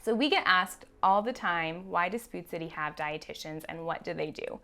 So we get asked all the time, why does Food City have dietitians and what do they do?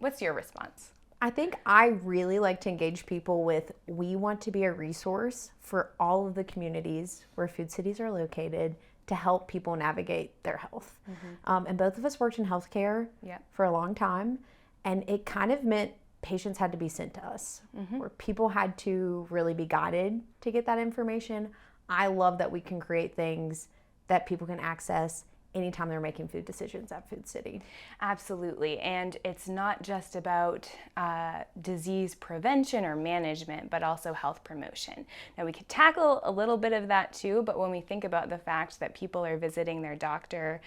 What's your response? I think I really like to engage people with, we want to be a resource for all of the communities where food cities are located to help people navigate their health. And both of us worked in healthcare for a long time, and it kind of meant patients had to be sent to us, where people had to really be guided to get that information. I love that we can create things that people can access anytime they're making food decisions at Food City. Absolutely. And it's not just about disease prevention or management, but also health promotion. Now, we could tackle a little bit of that too, but when we think about the fact that people are visiting their doctor,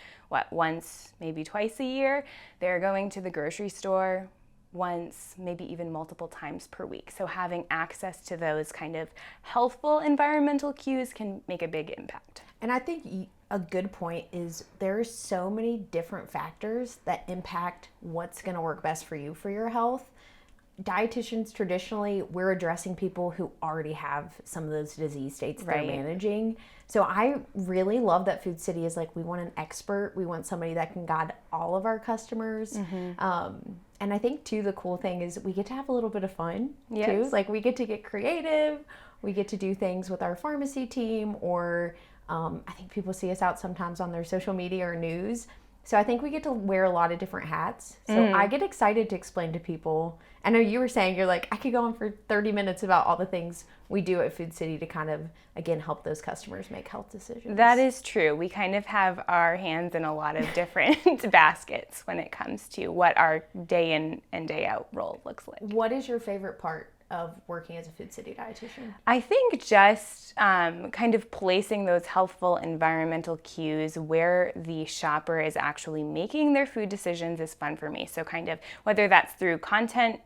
once, maybe twice a year, they're going to the grocery store once, maybe even multiple times per week. So having access to those kind of healthful environmental cues can make a big impact. And I think a good point is there's so many different factors that impact what's going to work best for you for your health. Dietitians, traditionally, we're addressing people who already have some of those disease states they're managing. So I really love that Food City is like, we want an expert. We want somebody that can guide all of our customers. And I think, too, the cool thing is we get to have a little bit of fun, too. Like, we get to get creative. We get to do things with our pharmacy team, or I think people see us out sometimes on their social media or news. So I think we get to wear a lot of different hats. So I get excited to explain to people. I know you were saying, you're like, I could go on for 30 minutes about all the things we do at Food City to kind of, again, help those customers make health decisions. That is true. We kind of have our hands in a lot of different baskets when it comes to what our day in and day out role looks like. What is your favorite part of working as a Food City dietitian? I think just kind of placing those healthful environmental cues where the shopper is actually making their food decisions is fun for me. So kind of whether that's through content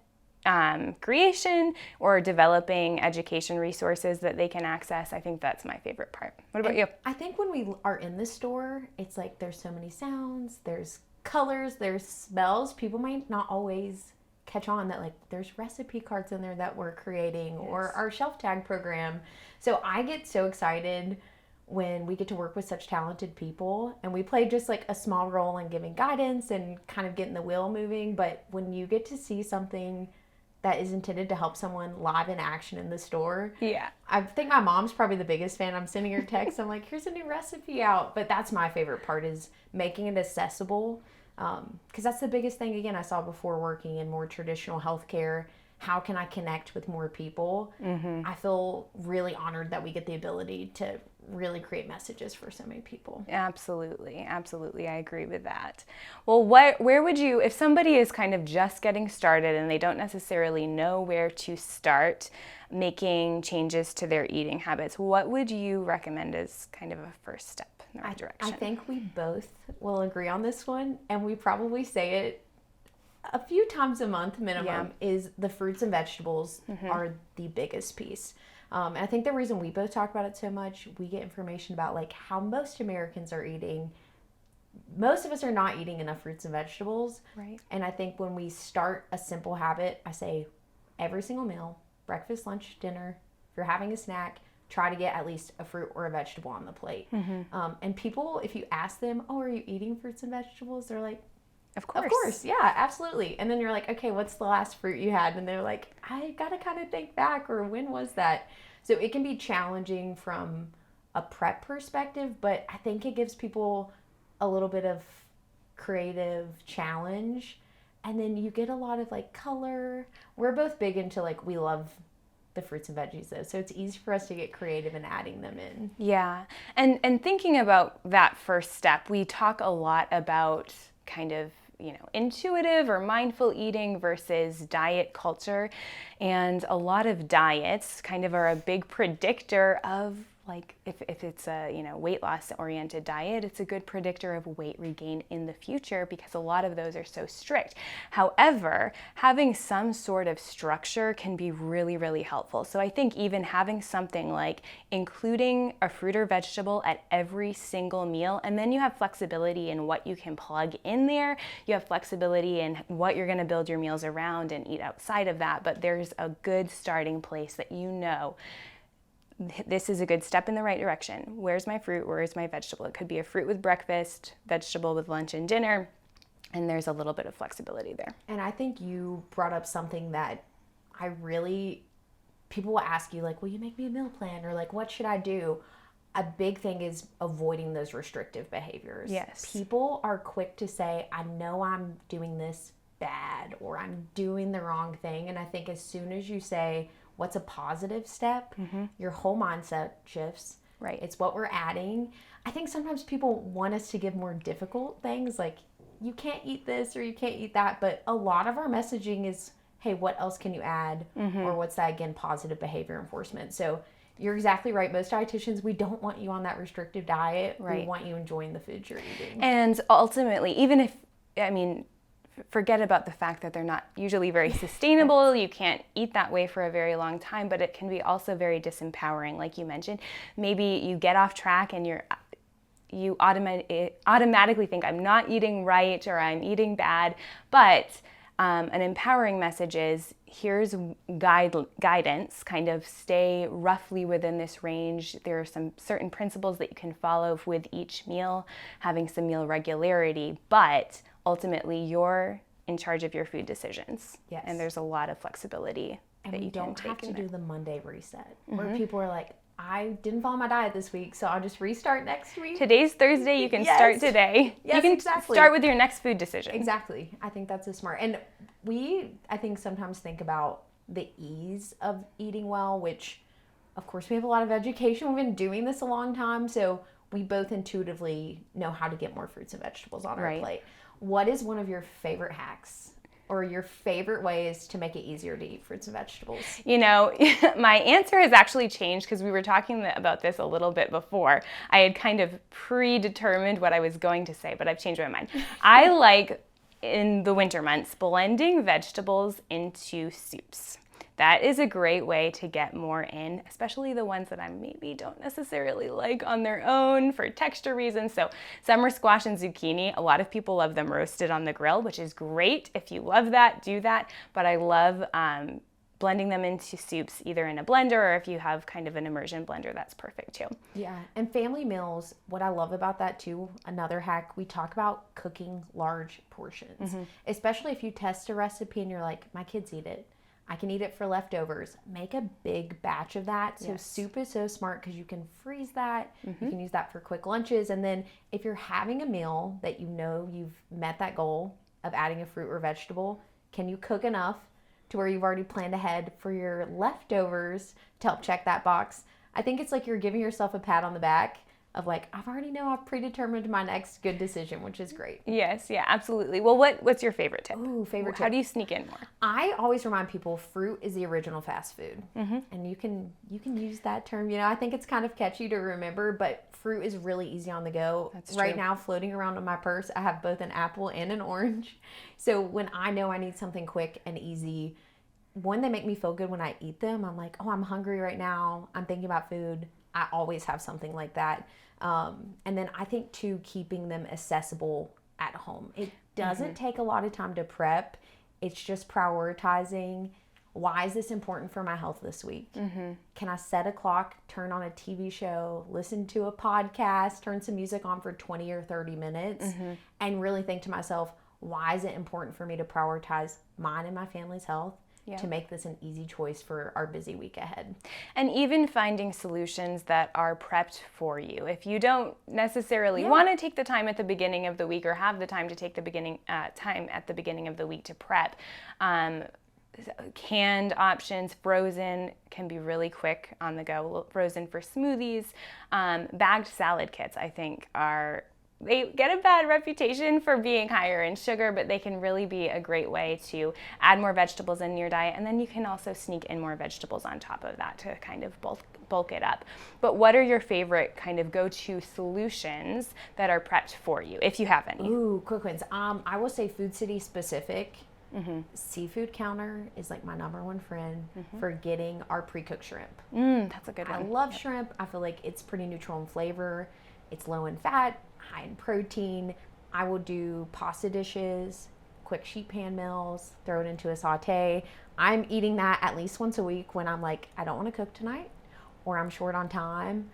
creation or developing education resources that they can access, I think that's my favorite part. What about you? I think when we are in the store, it's like there's so many sounds, there's colors, there's smells. People might not always catch on that, like, there's recipe cards in there that we're creating, or our shelf tag program. So I get so excited when we get to work with such talented people, and we play just like a small role in giving guidance and kind of getting the wheel moving. But when you get to see something that is intended to help someone live in action in the store. I think my mom's probably the biggest fan. I'm sending her texts. I'm like, here's a new recipe out. But that's my favorite part, is making it accessible. Because that's the biggest thing, again, I saw before working in more traditional healthcare. How can I connect with more people? I feel really honored that we get the ability to really create messages for so many people. Absolutely. Absolutely. I agree with that. Well, where would you, if somebody is kind of just getting started and they don't necessarily know where to start making changes to their eating habits, what would you recommend as kind of a first step in the right direction? I think we both will agree on this one, and we probably say it a few times a month minimum, is the fruits and vegetables are the biggest piece. And I think the reason we both talk about it so much, we get information about like how most Americans are eating. Most of us are not eating enough fruits and vegetables. Right. And I think when we start a simple habit, I say every single meal, breakfast, lunch, dinner, if you're having a snack, try to get at least a fruit or a vegetable on the plate. And people, if you ask them, oh, are you eating fruits and vegetables? They're like, Of course. Of course, yeah, absolutely. And then you're like, okay, what's the last fruit you had? And they're like, I gotta kind of think back, or when was that? So it can be challenging from a prep perspective, but I think it gives people a little bit of creative challenge. And then you get a lot of like color. We're both big into like, we love the fruits and veggies though, so it's easy for us to get creative in adding them in. Yeah, and thinking about that first step, we talk a lot about kind of, intuitive or mindful eating versus diet culture. And a lot of diets kind of are a big predictor of, like, if it's a, weight loss oriented diet, it's a good predictor of weight regain in the future because a lot of those are so strict. However, having some sort of structure can be really, really helpful. So I think even having something like including a fruit or vegetable at every single meal, and then you have flexibility in what you can plug in there. You have flexibility in what you're going to build your meals around and eat outside of that, but there's a good starting place that this is a good step in the right direction. Where's my fruit? Where's my vegetable? It could be a fruit with breakfast, vegetable with lunch and dinner, and there's a little bit of flexibility there. And I think you brought up something that people will ask you, like, will you make me a meal plan? Or like, what should I do? A big thing is avoiding those restrictive behaviors. Yes. People are quick to say, I know I'm doing this bad, or I'm doing the wrong thing. And I think as soon as you say, what's a positive step, your whole mindset shifts. Right. It's what we're adding. I think sometimes people want us to give more difficult things, like you can't eat this or you can't eat that. But a lot of our messaging is, hey, what else can you add? Or what's that, again, positive behavior enforcement. So you're exactly right. Most dietitians, we don't want you on that restrictive diet. Right. We want you enjoying the foods you're eating. And ultimately, even if, forget about the fact that they're not usually very sustainable. You can't eat that way for a very long time, but it can be also very disempowering. Like you mentioned, maybe you get off track and you automatically think, I'm not eating right or I'm eating bad. But an empowering message is, here's guidance, kind of stay roughly within this range. There are some certain principles that you can follow with each meal, having some meal regularity, but ultimately you're in charge of your food decisions. Yes. And there's a lot of flexibility and that you you can don't take have to in there. do the Monday reset, where people are like, I didn't follow my diet this week, so I'll just restart next week. Today's Thursday, you can Yes. start today. Yes, you can exactly. start with your next food decision. Exactly. I think that's so smart. And I think sometimes think about the ease of eating well, which of course we have a lot of education. We've been doing this a long time, so we both intuitively know how to get more fruits and vegetables on our Right. plate. What is one of your favorite hacks or your favorite ways to make it easier to eat fruits and vegetables? My answer has actually changed because we were talking about this a little bit before. I had kind of predetermined what I was going to say, but I've changed my mind. I like, in the winter months, blending vegetables into soups. That is a great way to get more in, especially the ones that I maybe don't necessarily like on their own for texture reasons. So summer squash and zucchini, a lot of people love them roasted on the grill, which is great. If you love that, do that. But I love blending them into soups, either in a blender or if you have kind of an immersion blender, that's perfect too. Yeah, and family meals, what I love about that too, another hack, we talk about cooking large portions, especially if you test a recipe and you're like, my kids eat it. I can eat it for leftovers. Make a big batch of that. So Yes. soup is so smart because you can freeze that. You can use that for quick lunches. And then if you're having a meal that you know you've met that goal of adding a fruit or vegetable, can you cook enough to where you've already planned ahead for your leftovers to help check that box? I think it's like you're giving yourself a pat on the back of like, I've predetermined my next good decision, which is great. Yes, yeah, absolutely. Well, what's your favorite tip? Ooh, favorite How tip. do you sneak in more? I always remind people fruit is the original fast food. And you can use that term. I think it's kind of catchy to remember, but fruit is really easy on the go. That's right true. now, floating around in my purse, I have both an apple and an orange. So when I know I need something quick and easy, one, they make me feel good when I eat them. I'm like, oh, I'm hungry right now. I'm thinking about food. I always have something like that. And then I think too, keeping them accessible at home. It doesn't take a lot of time to prep. It's just prioritizing. Why is this important for my health this week? Can I set a clock, turn on a TV show, listen to a podcast, turn some music on for 20 or 30 minutes, and really think to myself, why is it important for me to prioritize mine and my family's health? Yeah. To make this an easy choice for our busy week ahead. And even finding solutions that are prepped for you. If you don't necessarily want to take the time at the beginning of the week or have the time to take the time at the beginning of the week to prep, canned options, frozen, can be really quick on the go. Frozen for smoothies. Bagged salad kits, I think, they get a bad reputation for being higher in sugar, but they can really be a great way to add more vegetables in your diet. And then you can also sneak in more vegetables on top of that to kind of bulk it up. But what are your favorite kind of go-to solutions that are prepped for you, if you have any? Ooh, quick ones. I will say Food City specific. Seafood Counter is like my number one friend for getting our pre-cooked shrimp. That's a good one. I love shrimp. I feel like it's pretty neutral in flavor. It's low in fat, high in protein. I will do pasta dishes, quick sheet pan meals, throw it into a saute. I'm eating that at least once a week when I'm like, I don't want to cook tonight, or I'm short on time,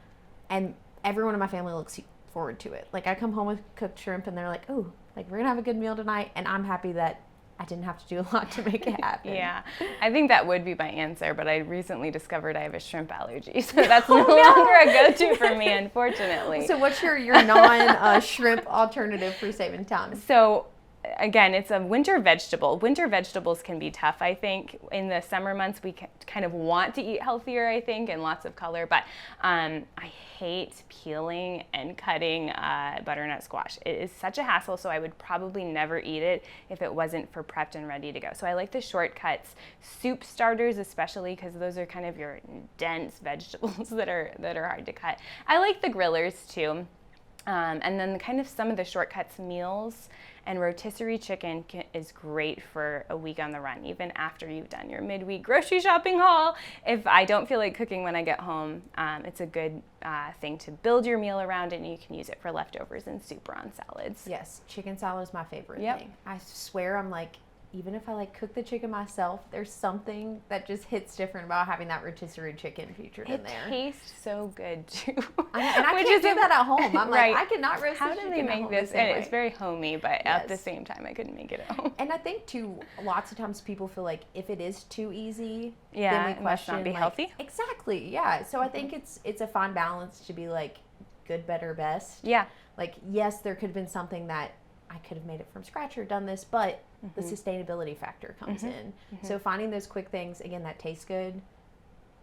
and everyone in my family looks forward to it. Like I come home with cooked shrimp and they're like, oh, like we're gonna have a good meal tonight, and I'm happy that I didn't have to do a lot to make it happen. Yeah, I think that would be my answer, but I recently discovered I have a shrimp allergy, so that's no longer a go-to for me, unfortunately. So what's your non-shrimp alternative for saving time? So again, it's a winter vegetable. Winter vegetables can be tough, I think. In the summer months, we kind of want to eat healthier, I think, and lots of color, but I hate peeling and cutting butternut squash. It is such a hassle, so I would probably never eat it if it wasn't for prepped and ready to go. So I like the shortcuts, soup starters especially, because those are kind of your dense vegetables that are hard to cut. I like the grillers too. And then kind of some of the shortcuts meals, and rotisserie chicken is great for a week on the run, even after you've done your midweek grocery shopping haul. If I don't feel like cooking when I get home, it's a good thing to build your meal around, and you can use it for leftovers in soup or on salads. Yes, chicken salad is my favorite Yep. thing. I swear I'm like, even if I like cook the chicken myself, there's something that just hits different about having that rotisserie chicken featured in there. It tastes so good too. And I can't do that at home. I'm right. like, I cannot roast How this do chicken they at make home this? the same And way. it's very homey, but at the same time, I couldn't make it at home. And I think too, lots of times people feel like if it is too easy, Yeah, then we it must question not be like, healthy. Exactly. Yeah. So I think it's a fine balance to be like good, better, best. Yeah. Like yes, there could have been something that I could have made it from scratch or done this, but the sustainability factor comes in. So finding those quick things, again, that taste good,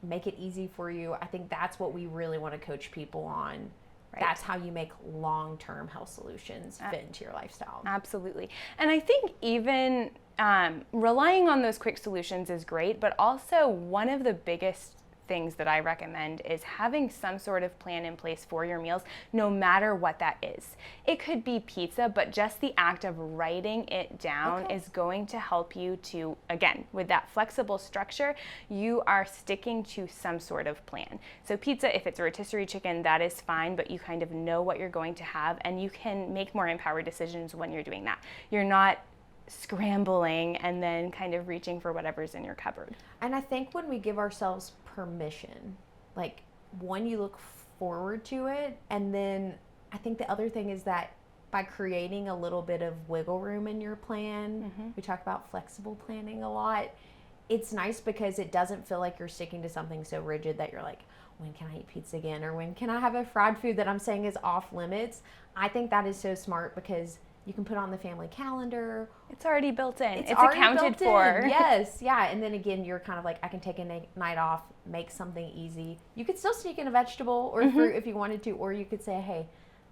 make it easy for you. I think that's what we really want to coach people on. Right. That's how you make long-term health solutions fit into your lifestyle. Absolutely. And I think even relying on those quick solutions is great, but also one of the biggest things that I recommend is having some sort of plan in place for your meals, no matter what that is. It could be pizza, but just the act of writing it down is going to help you to, again, with that flexible structure, you are sticking to some sort of plan. So pizza, if it's a rotisserie chicken, that is fine, but you kind of know what you're going to have, and you can make more empowered decisions when you're doing that. You're not scrambling and then kind of reaching for whatever's in your cupboard. And I think when we give ourselves permission, like one, you look forward to it, and then I think the other thing is that by creating a little bit of wiggle room in your plan, we talk about flexible planning a lot, it's nice because it doesn't feel like you're sticking to something so rigid that you're like, when can I eat pizza again, or when can I have a fried food that I'm saying is off limits. I think that is so smart because you can put on the family calendar. It's already built in. It's already accounted built for. in. Yes, yeah. And then again, you're kind of like, I can take a night off, make something easy. You could still sneak in a vegetable or fruit if you wanted to, or you could say, hey,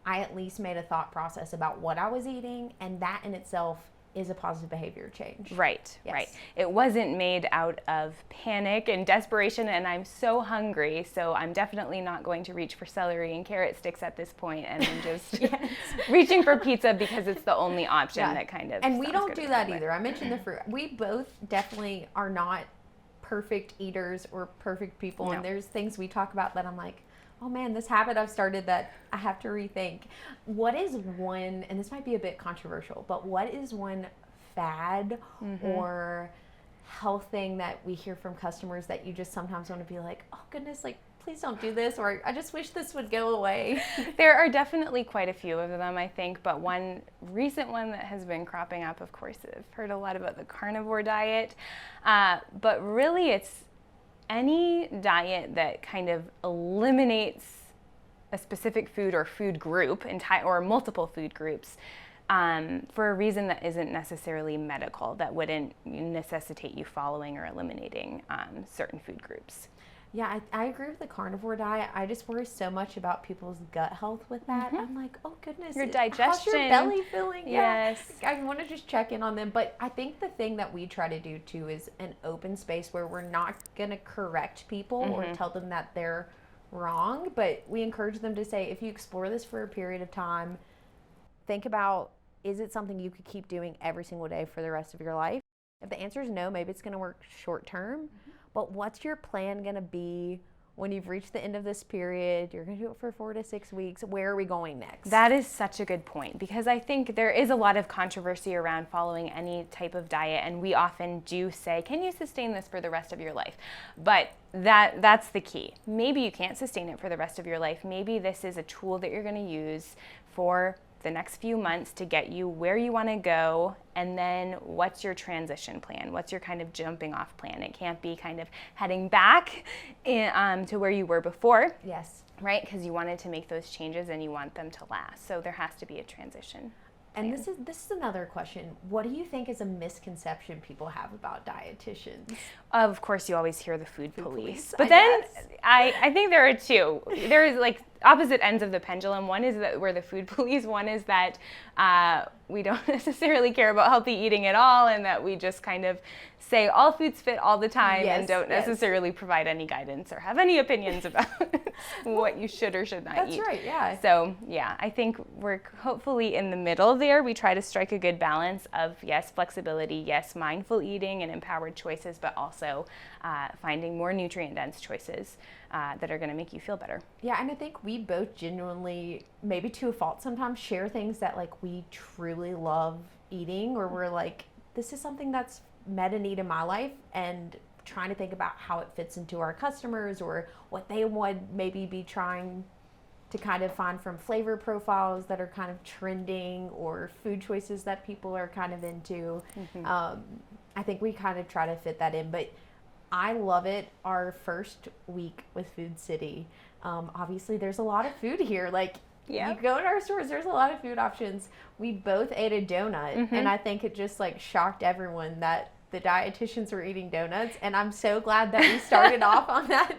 I at least made a thought process about what I was eating, and that in itself is a positive behavior change. Right, Yes. right. It wasn't made out of panic and desperation, and I'm so hungry, so I'm definitely not going to reach for celery and carrot sticks at this point and then just reaching for pizza because it's the only option that kind of. And we sounds don't good do to that me. either. I mentioned the fruit. We both definitely are not perfect eaters or perfect people, No. and there's things we talk about that I'm like, oh man, this habit I've started that I have to rethink. What is one, and this might be a bit controversial, but what is one fad or health thing that we hear from customers that you just sometimes want to be like, oh goodness, like please don't do this, or I just wish this would go away? There are definitely quite a few of them, I think, but one recent one that has been cropping up, of course, I've heard a lot about the carnivore diet, but really it's any diet that kind of eliminates a specific food or food group or multiple food groups for a reason that isn't necessarily medical, that wouldn't necessitate you following or eliminating certain food groups. Yeah, I agree with the carnivore diet. I just worry so much about people's gut health with that. I'm like, oh goodness, Your how's digestion. your belly feeling? Yes. Yeah. I want to just check in on them. But I think the thing that we try to do too is an open space where we're not going to correct people or tell them that they're wrong, but we encourage them to say, if you explore this for a period of time, think about, is it something you could keep doing every single day for the rest of your life? If the answer is no, maybe it's going to work short term. But what's your plan going to be when you've reached the end of this period, you're going to do it for 4 to 6 weeks. Where are we going next? That is such a good point, because I think there is a lot of controversy around following any type of diet, and we often do say, can you sustain this for the rest of your life? But that's the key. Maybe you can't sustain it for the rest of your life. Maybe this is a tool that you're going to use for the next few months to get you where you want to go, and then what's your transition plan? What's your kind of jumping off plan? It can't be kind of heading back to where you were before. Yes. Right? Because you wanted to make those changes and you want them to last. So there has to be a transition. And this is another question. What do you think is a misconception people have about dietitians? Of course, you always hear the food police. But I then guess. I think there are two. There's like opposite ends of the pendulum. One is that we're the food police. One is that we don't necessarily care about healthy eating at all, and that we just kind of say all foods fit all the time, and don't necessarily provide any guidance or have any opinions about what you should or should not eat. That's right, yeah. So yeah, I think we're hopefully in the middle there. We try to strike a good balance of, yes, flexibility, yes, mindful eating and empowered choices, but also finding more nutrient-dense choices that are going to make you feel better. Yeah, and I think we both genuinely, maybe to a fault sometimes, share things that like we truly love eating, or we're like, this is something that's met a need in my life, and trying to think about how it fits into our customers or what they would maybe be trying to kind of find from flavor profiles that are kind of trending, or food choices that people are kind of into. I think we kind of try to fit that in, but I love it. Our first week with Food City, obviously there's a lot of food here. Like, you go to our stores, there's a lot of food options. We both ate a donut, and I think it just like shocked everyone that the dietitians were eating donuts. And I'm so glad that we started off on that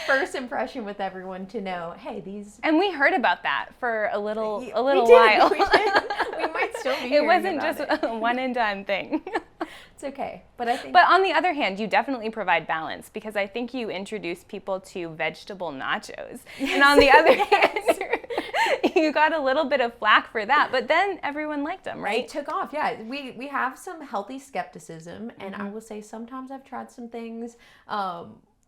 first impression with everyone to know, hey, these. And we heard about that for a little we while. We did. We might still be. It wasn't just a one and done thing. It's okay. But I think. But on the other hand, you definitely provide balance, because I think you introduce people to vegetable nachos. Yes. And on the other hand, you got a little bit of flack for that, but then everyone liked them, right? It took off, yeah. We have some healthy skepticism, and I will say sometimes I've tried some things.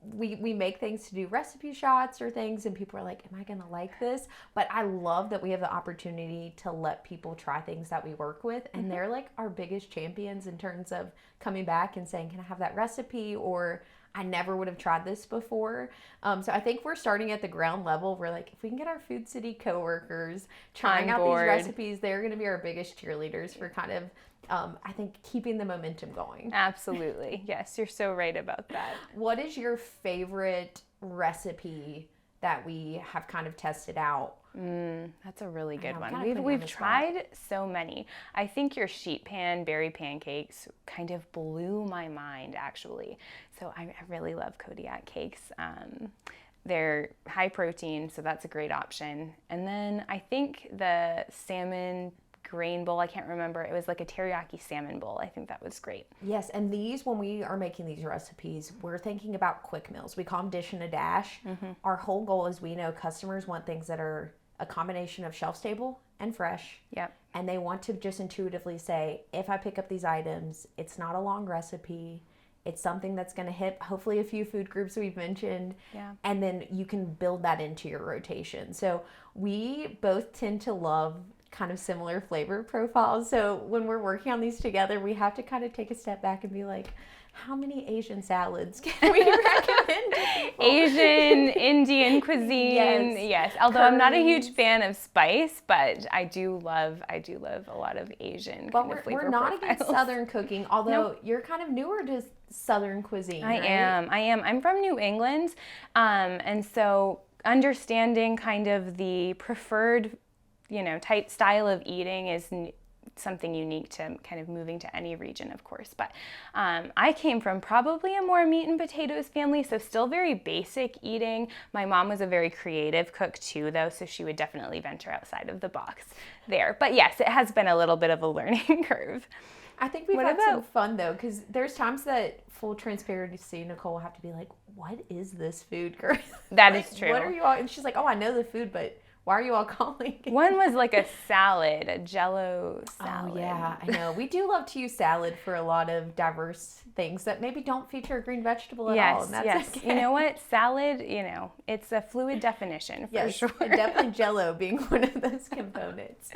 We make things to do recipe shots or things, and people are like, am I going to like this? But I love that we have the opportunity to let people try things that we work with, and they're like our biggest champions in terms of coming back and saying, can I have that recipe? Or I never would have tried this before. So I think we're starting at the ground level. We're like, if we can get our Food City coworkers trying out these recipes, they're going to be our biggest cheerleaders for kind of, I think, keeping the momentum going. Absolutely. Yes, you're so right about that. What is your favorite recipe that we have kind of tested out? That's a really good one. We've tried so many. I think your sheet pan berry pancakes kind of blew my mind, actually. So I really love Kodiak cakes. They're high protein, so that's a great option. And then I think the salmon grain bowl, I can't remember. It was like a teriyaki salmon bowl. I think that was great. Yes, and these, when we are making these recipes, we're thinking about quick meals. We call them dish and a dash. Our whole goal is, we know customers want things that are a combination of shelf stable and fresh. Yep. And they want to just intuitively say, if I pick up these items, it's not a long recipe. It's something that's going to hit hopefully a few food groups we've mentioned. Yeah. And then you can build that into your rotation. So we both tend to love kind of similar flavor profiles. So when we're working on these together, we have to kind of take a step back and be like, how many Asian salads can we recommend to people? Asian, Indian cuisine, yes. Although curries. I'm not a huge fan of spice, but I do love a lot of Asian kind of flavor we're not profiles. against Southern cooking, although you're kind of newer to Southern cuisine, I right? am. I'm from New England, and so understanding kind of the preferred, type style of eating is something unique to kind of moving to any region, of course. But I came from probably a more meat and potatoes family, so still very basic eating. My mom was a very creative cook too, though, so she would definitely venture outside of the box there. But yes, it has been a little bit of a learning curve. I think we've had some fun, though, because there's times that, full transparency, Nicole will have to be like, what is this food, girl? That like, is true. What are you all? And she's like, oh, I know the food, but Why are you all calling? One was like a salad, a Jello salad. Oh, yeah, I know. We do love to use salad for a lot of diverse things that maybe don't feature a green vegetable at all. And that's Yes. okay. You know what? Salad, it's a fluid definition for sure. And definitely Jello being one of those components.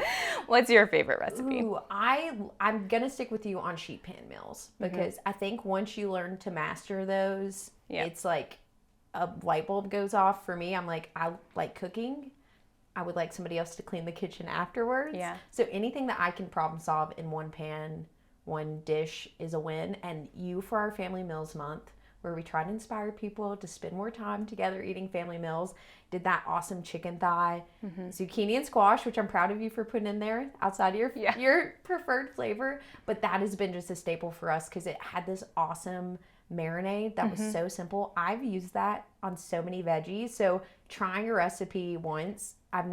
What's your favorite recipe? Ooh, I'm going to stick with you on sheet pan meals because I think once you learn to master those, it's like a light bulb goes off for me. I'm like, I like cooking. I would like somebody else to clean the kitchen afterwards. Yeah. So anything that I can problem solve in one pan, one dish is a win. And you for our Family Meals Month, where we try to inspire people to spend more time together eating family meals, did that awesome chicken thigh, zucchini and squash, which I'm proud of you for putting in there outside of your preferred flavor. But that has been just a staple for us because it had this awesome marinade that was so simple. I've used that on so many veggies. So trying a recipe once, I'm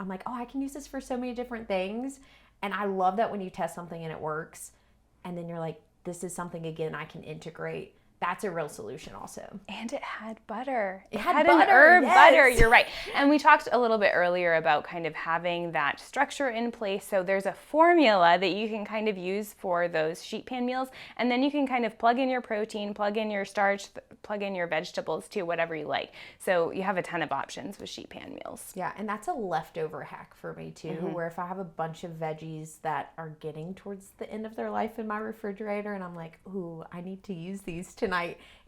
like, oh, I can use this for so many different things. And I love that when you test something and it works, and then you're like, this is something again I can integrate. That's a real solution also. And it had butter. It had an butter, herb yes. butter. You're right. And we talked a little bit earlier about kind of having that structure in place. So there's a formula that you can kind of use for those sheet pan meals. And then you can kind of plug in your protein, plug in your starch, plug in your vegetables too, whatever you like. So you have a ton of options with sheet pan meals. Yeah, and that's a leftover hack for me too, where if I have a bunch of veggies that are getting towards the end of their life in my refrigerator and I'm like, ooh, I need to use these tonight,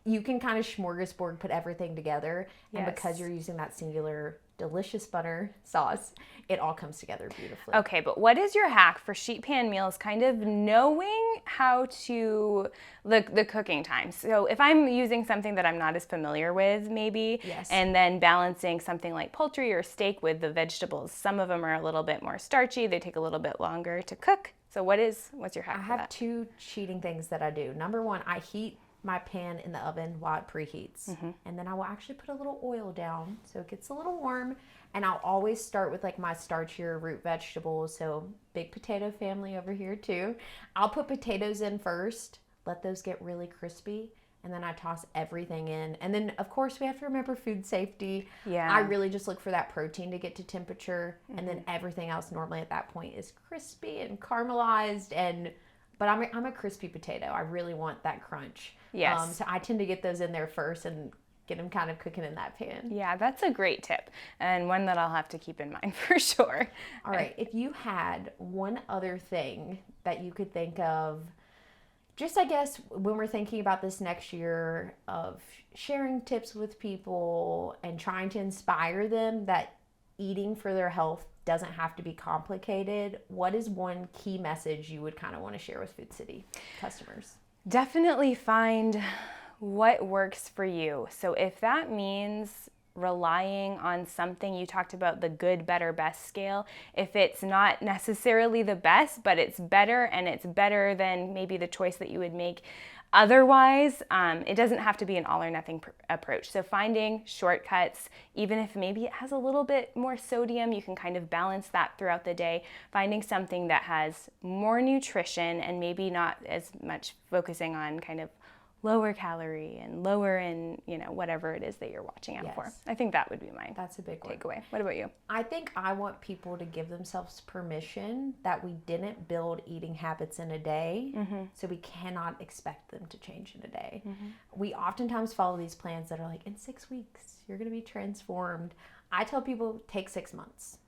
you can kind of smorgasbord put everything together. And because you're using that singular delicious butter sauce, it all comes together beautifully. Okay, but what is your hack for sheet pan meals, kind of knowing how to, the cooking time? So if I'm using something that I'm not as familiar with maybe, and then balancing something like poultry or steak with the vegetables, some of them are a little bit more starchy, they take a little bit longer to cook. So what's your hack for that? I have two cheating things that I do. Number one, I heat my pan in the oven while it preheats. And then I will actually put a little oil down so it gets a little warm. And I'll always start with like my starchier root vegetables. So big potato family over here too. I'll put potatoes in first, let those get really crispy, and then I toss everything in. And then of course we have to remember food safety. I really just look for that protein to get to temperature, and then everything else normally at that point is crispy and caramelized. But I'm a crispy potato. I really want that crunch. Yes. So I tend to get those in there first and get them kind of cooking in that pan. Yeah, that's a great tip, and one that I'll have to keep in mind for sure. All right, if you had one other thing that you could think of, just I guess when we're thinking about this next year of sharing tips with people and trying to inspire them that eating for their health doesn't have to be complicated, what is one key message you would kind of want to share with Food City customers? Definitely find what works for you. So if that means relying on something, you talked about the good, better, best scale. If it's not necessarily the best, but it's better, and it's better than maybe the choice that you would make otherwise, it doesn't have to be an all or nothing approach. So finding shortcuts, even if maybe it has a little bit more sodium, you can kind of balance that throughout the day. Finding something that has more nutrition and maybe not as much focusing on kind of lower calorie and lower in, whatever it is that you're watching out for. I think that would be my That's a big takeaway. What about you? I think I want people to give themselves permission that we didn't build eating habits in a day, so we cannot expect them to change in a day. We oftentimes follow these plans that are like, in 6 weeks, you're going to be transformed. I tell people, take 6 months.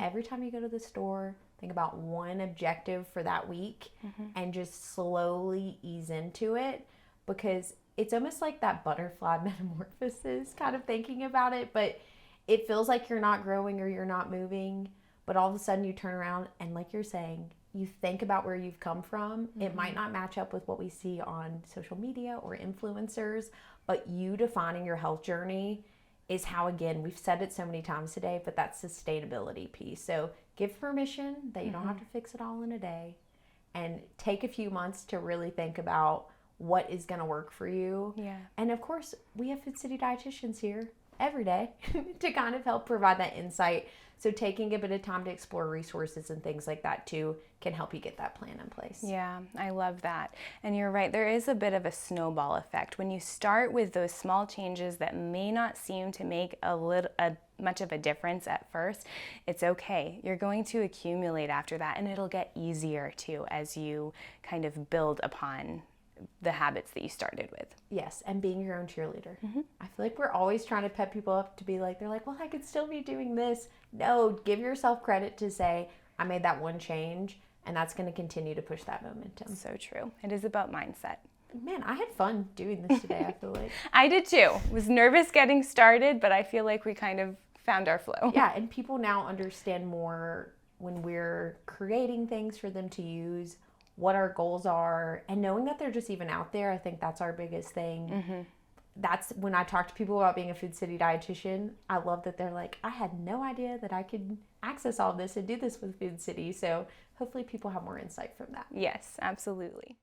Every time you go to the store, think about one objective for that week and just slowly ease into it. Because it's almost like that butterfly metamorphosis, kind of thinking about it, but it feels like you're not growing or you're not moving, but all of a sudden you turn around and, like you're saying, you think about where you've come from. It might not match up with what we see on social media or influencers, but you defining your health journey is how, again, we've said it so many times today, but that sustainability piece. So give permission that you don't have to fix it all in a day, and take a few months to really think about what is going to work for you. And of course, we have Food City Dietitians here every day to kind of help provide that insight. So taking a bit of time to explore resources and things like that too can help you get that plan in place. Yeah, I love that. And you're right, there is a bit of a snowball effect. When you start with those small changes that may not seem to make much of a difference at first, it's okay. You're going to accumulate after that, and it'll get easier too as you kind of build upon the habits that you started with. Yes, and being your own cheerleader. I feel like we're always trying to pep people up to be like, they're like, well, I could still be doing this. No, give yourself credit to say, I made that one change, and that's going to continue to push that momentum. So true. It is about mindset. Man, I had fun doing this today, I feel like. I did too. Was nervous getting started, but I feel like we kind of found our flow. Yeah, and people now understand more when we're creating things for them to use, what our goals are, and knowing that they're just even out there. I think that's our biggest thing. That's when I talk to people about being a Food City dietitian, I love that they're like, I had no idea that I could access all this and do this with Food City. So hopefully people have more insight from that. Yes, absolutely.